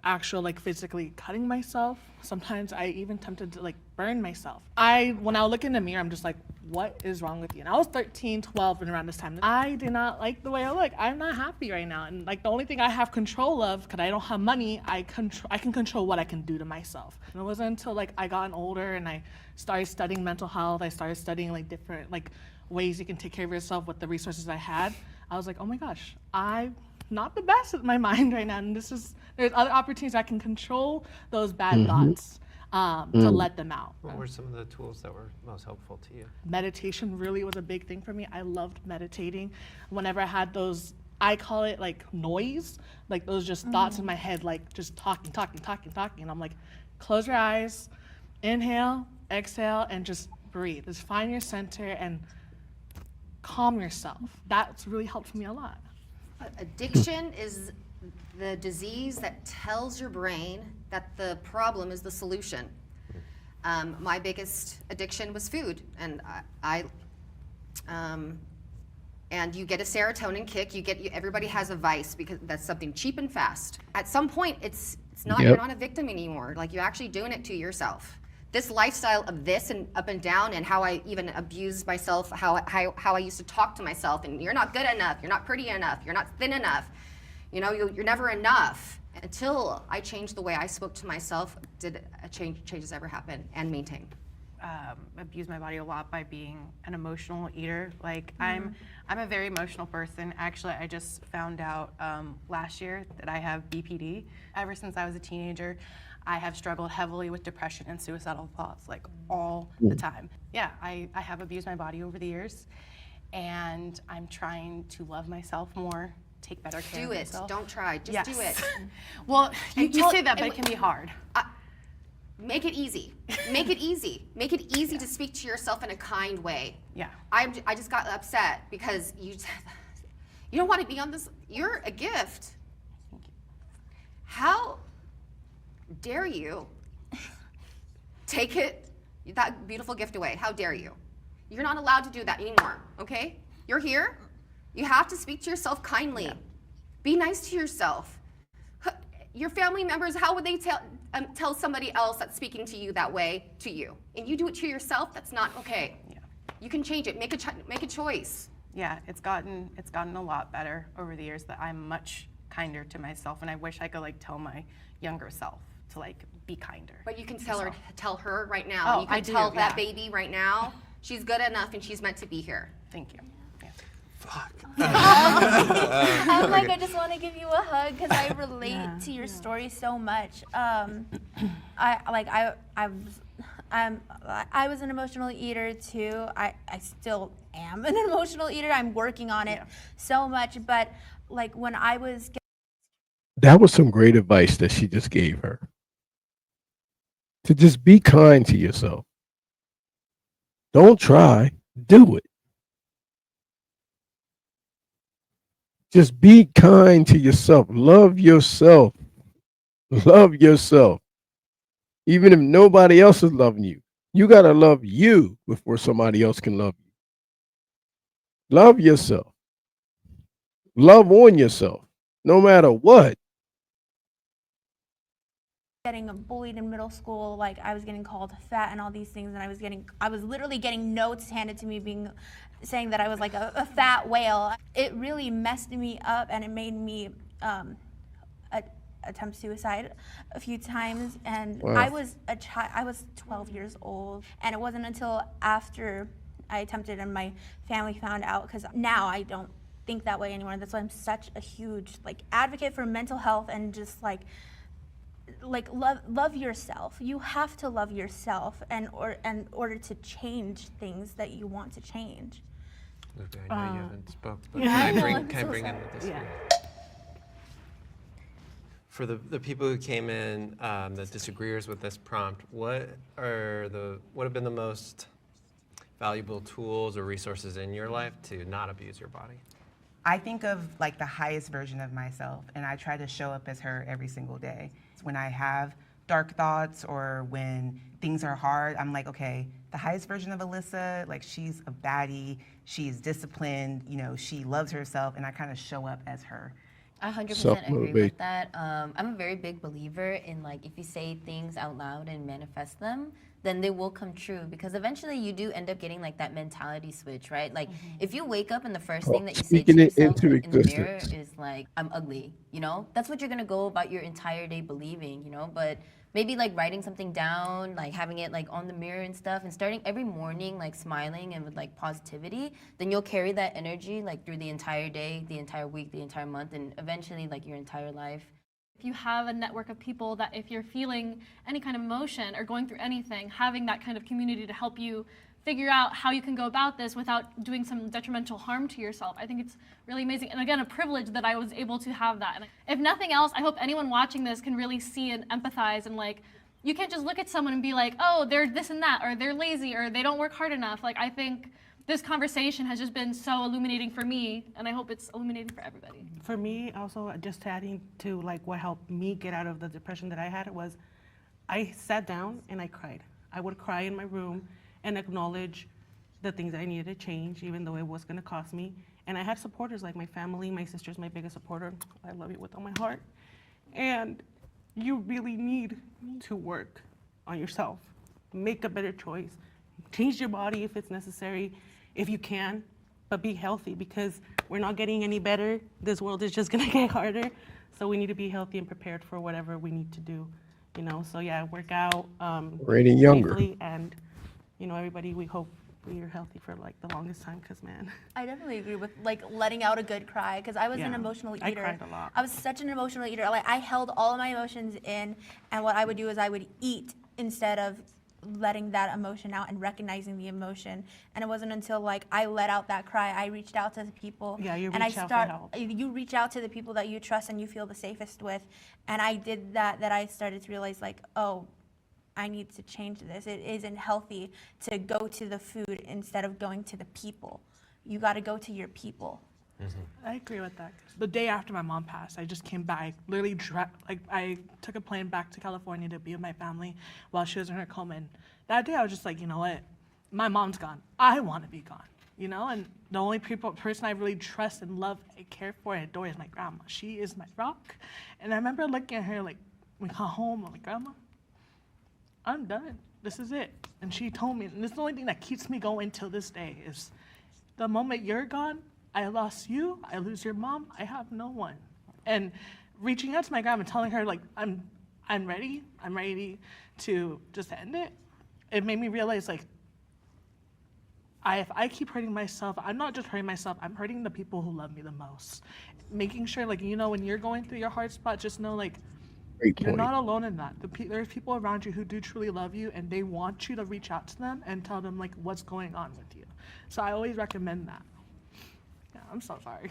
actual like physically cutting myself. Sometimes I even attempted to like burn myself. When I look in the mirror, I'm just like, what is wrong with you? And I was 13, 12, and around this time, I did not like the way I look. I'm not happy right now. And like the only thing I have control of, because I don't have money, I can control what I can do to myself. And it wasn't until like I got older and I started studying mental health, I started studying like different like ways you can take care of yourself with the resources I had. I was like, oh my gosh, I'm not the best at my mind right now. And there's other opportunities I can control those bad thoughts. To let them out. What were some of the tools that were most helpful to you? Meditation really was a big thing for me. I loved meditating. Whenever I had those, I call it like noise, like those just thoughts in my head, like just talking. And I'm like, close your eyes, inhale, exhale, and just breathe. Just find your center and calm yourself. That's really helped me a lot. Addiction is the disease that tells your brain that the problem is the solution. My biggest addiction was food, and and you get a serotonin kick. Everybody has a vice because that's something cheap and fast. At some point, it's not. You're not a victim anymore. Like, you're actually doing it to yourself. This lifestyle of this and up and down, and how I even abused myself, how I used to talk to myself, and you're not good enough, you're not pretty enough, you're not thin enough, you know, you're never enough. Until I changed the way I spoke to myself, did changes ever happen and maintain. abuse my body a lot by being an emotional eater. Like I'm a very emotional person. Actually, I just found out last year that I have BPD. Ever since I was a teenager, I have struggled heavily with depression and suicidal thoughts, like all the time. Yeah, I have abused my body over the years, and I'm trying to love myself more, take better care of myself. Don't try. Just do it. Well, you And say that, but it can be hard. Make it easy. Make it easy. Make it easy to speak to yourself in a kind way. Yeah. I just got upset because you don't want to be on this. You're a gift. Thank you. How dare you take that beautiful gift away? How dare you? You're not allowed to do that anymore, okay? You're here. You have to speak to yourself kindly. Yeah. Be nice to yourself. Your family members, how would they tell somebody else that's speaking to you that way to you? And you do it to yourself, that's not okay. Yeah. You can change it, make a choice. Yeah, it's gotten a lot better over the years that I'm much kinder to myself, and I wish I could like tell my younger self to like be kinder. But you can tell her right now. Oh, you can I do, tell that baby right now, she's good enough and she's meant to be here. Thank you. Fuck. I'm like, I just want to give you a hug because I relate to your story so much. I was an emotional eater too. I still am an emotional eater. I'm working on it so much. But like when I was That was some great advice that she just gave her. To just be kind to yourself. Don't try, do it. Just be kind to yourself. Love yourself. Love yourself. Even if nobody else is loving you, you got to love you before somebody else can love you. Love yourself. Love on yourself, no matter what. getting bullied in middle school, like I was getting called fat and all these things, and I was literally getting notes handed to me saying that I was like a fat whale. It really messed me up, and it made me attempt suicide a few times. And Wow. I was 12 years old, and it wasn't until after I attempted and my family found out, because now I don't think that way anymore. That's why I'm such a huge advocate for mental health and just love yourself. You have to love yourself in order to change things that you want to change. Lupe, I know you haven't spoke, but Yeah, can I bring in the disagreement? For the people who came in, the disagreeers with this prompt, what have been the most valuable tools or resources in your life to not abuse your body? I think of the highest version of myself, and I try to show up as her every single day. When I have dark thoughts or when things are hard, I'm like, okay, the highest version of Alyssa, she's a baddie, she's disciplined, she loves herself, and I kind of show up as her. I 100% agree with that. I'm a very big believer in if you say things out loud and manifest them, then they will come true, because eventually you do end up getting that mentality switch, right? If you wake up and the first thing that you say to yourself in the mirror is I'm ugly, that's what you're gonna go about your entire day believing, but maybe writing something down, having it on the mirror and stuff, and starting every morning smiling and with positivity, then you'll carry that energy through the entire day, the entire week, the entire month, and eventually your entire life. If you have a network of people that if you're feeling any kind of emotion or going through anything, having that kind of community to help you figure out how you can go about this without doing some detrimental harm to yourself, I think it's really amazing. And again, a privilege that I was able to have that. And if nothing else, I hope anyone watching this can really see and empathize, and you can't just look at someone and be like, oh, they're this and that, or they're lazy, or they don't work hard enough. I think this conversation has just been so illuminating for me, and I hope it's illuminating for everybody. For me, also, just adding to what helped me get out of the depression that I had was I sat down and I cried. I would cry in my room and acknowledge the things I needed to change, even though it was going to cost me. And I had supporters like my family. My sister's my biggest supporter. I love you with all my heart. And you really need to work on yourself. Make a better choice. Change your body if it's necessary, if you can, but be healthy, because we're not getting any better. This world is just gonna get harder. So we need to be healthy and prepared for whatever we need to do, So yeah, work out, Rating younger. safely, and, everybody, we hope we're healthy for like the longest time, because man. I definitely agree with like letting out a good cry, because I was an Yeah, emotional eater. I cried a lot. I was such an emotional eater. Like I held all of my emotions in, and what I would do is I would eat instead of letting that emotion out and recognizing the emotion. And it wasn't until like I let out that cry, I reached out to the people. Yeah, you and reach out for help. You reach out to the people that you trust and you feel the safest with. And I did that I started to realize like, oh, I need to change this. It isn't healthy to go to the food instead of going to the people. You got to go to your people. I agree with that. The day after my mom passed, I just came back, literally, I took a plane back to California to be with my family while she was in her coma. And that day I was just like, you know what? My mom's gone. I want to be gone, And the only person I really trust and love and care for and adore is my grandma. She is my rock. And I remember looking at her like, we got home, I'm like, Grandma, I'm done. This is it. And she told me, and this is the only thing that keeps me going till this day, is the moment you're gone, I lost you, I lose your mom, I have no one. And reaching out to my grandma and telling her like, I'm ready to just end it. It made me realize like, if I keep hurting myself, I'm not just hurting myself, I'm hurting the people who love me the most. Making sure like, when you're going through your hard spot, just know like, Great you're point. not alone in that. There's people around you who do truly love you, and they want you to reach out to them and tell them like what's going on with you. So I always recommend that. Yeah, I'm so sorry.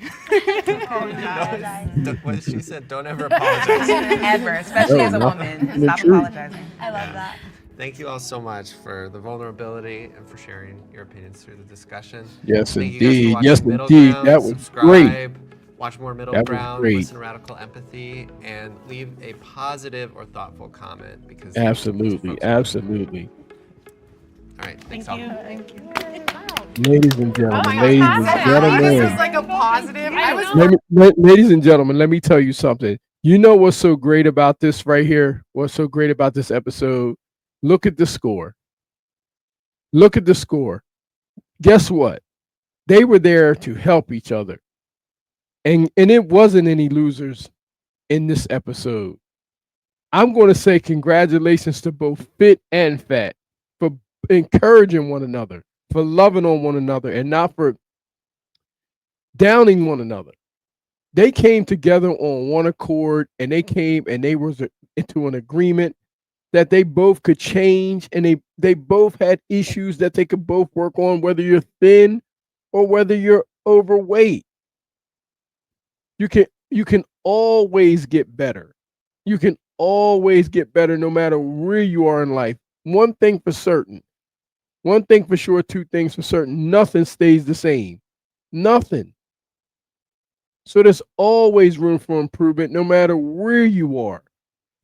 What she said, don't ever apologize. Ever, especially as a woman. Stop apologizing. I love that. Thank you all so much for the vulnerability and for sharing your opinions through the discussion. Yes, Thank you guys for indeed. watching Yes, Middle indeed. Ground. That was Subscribe, watch more Middle That was Ground, great. listen to Radical Empathy, and leave a positive or thoughtful comment, because Absolutely, folks- absolutely. All right, thanks Thank all. you. Thank you. Ladies and gentlemen, ladies and This gentlemen, is like a positive. ladies and gentlemen, let me tell you something. You know what's so great about this right here? What's so great about this episode? Look at the score. Look at the score. Guess what? They were there to help each other. And it wasn't any losers in this episode. I'm going to say congratulations to both Fit and Fat for encouraging one another, for loving on one another, and not for downing one another. They came together on one accord, and they was into an agreement that they both could change, and they both had issues that they could both work on, whether you're thin or whether you're overweight. You can always get better. You can always get better no matter where you are in life. One thing for certain, one thing for sure, two things for certain, nothing stays the same. Nothing. So there's always room for improvement no matter where you are.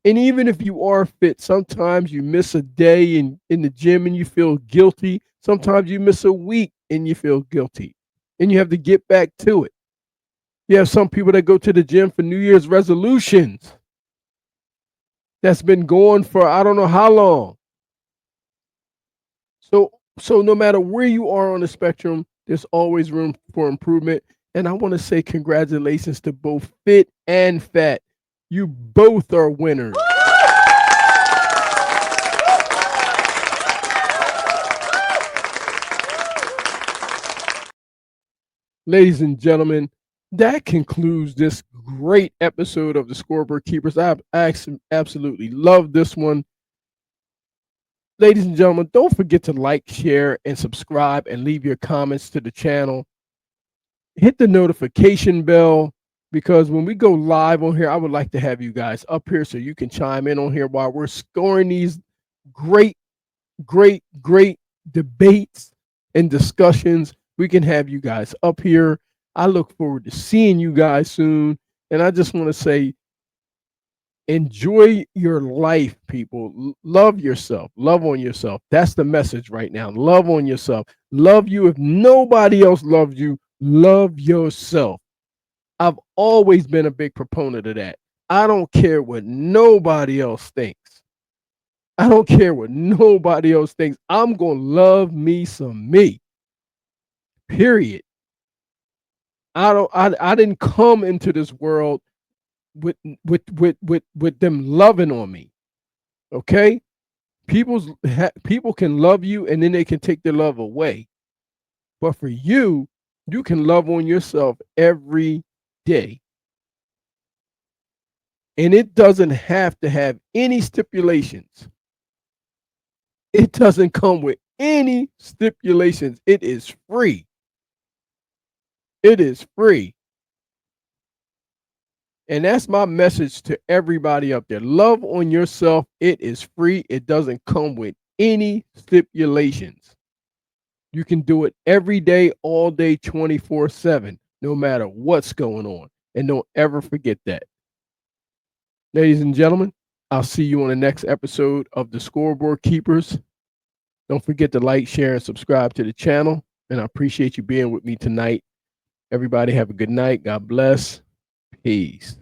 And even if you are fit, sometimes you miss a day in the gym and you feel guilty. Sometimes you miss a week and you feel guilty. And you have to get back to it. You have some people that go to the gym for New Year's resolutions. That's been going for I don't know how long. So no matter where you are on the spectrum, there's always room for improvement. And I want to say congratulations to both Fit and Fat. You both are winners. Ladies and gentlemen, that concludes this great episode of the Scoreboard Keepers. I absolutely love this one. Ladies and gentlemen, don't forget to like, share, and subscribe, and leave your comments to the channel. Hit the notification bell, because when we go live on here, I would like to have you guys up here so you can chime in on here while we're scoring these great debates and discussions. We can have you guys up here. I look forward to seeing you guys soon. And I just want to say, enjoy your life, people. Love yourself. Love on yourself. That's the message right now. Love on yourself. Love you. If nobody else loves you, love yourself. I've always been a big proponent of that. I don't care what nobody else thinks. I don't care what nobody else thinks. I'm going to love me some me. Period. I didn't come into this world with them loving on me. Okay? People can love you and then they can take their love away. But for you, you can love on yourself every day. And it doesn't have to have any stipulations. It doesn't come with any stipulations. It is free. It is free. And that's my message to everybody up there. Love on yourself. It is free. It doesn't come with any stipulations. You can do it every day, all day, 24/7, no matter what's going on. And don't ever forget that. Ladies and gentlemen, I'll see you on the next episode of the Scoreboard Keepers. Don't forget to like, share, and subscribe to the channel. And I appreciate you being with me tonight. Everybody have a good night. God bless. Peace.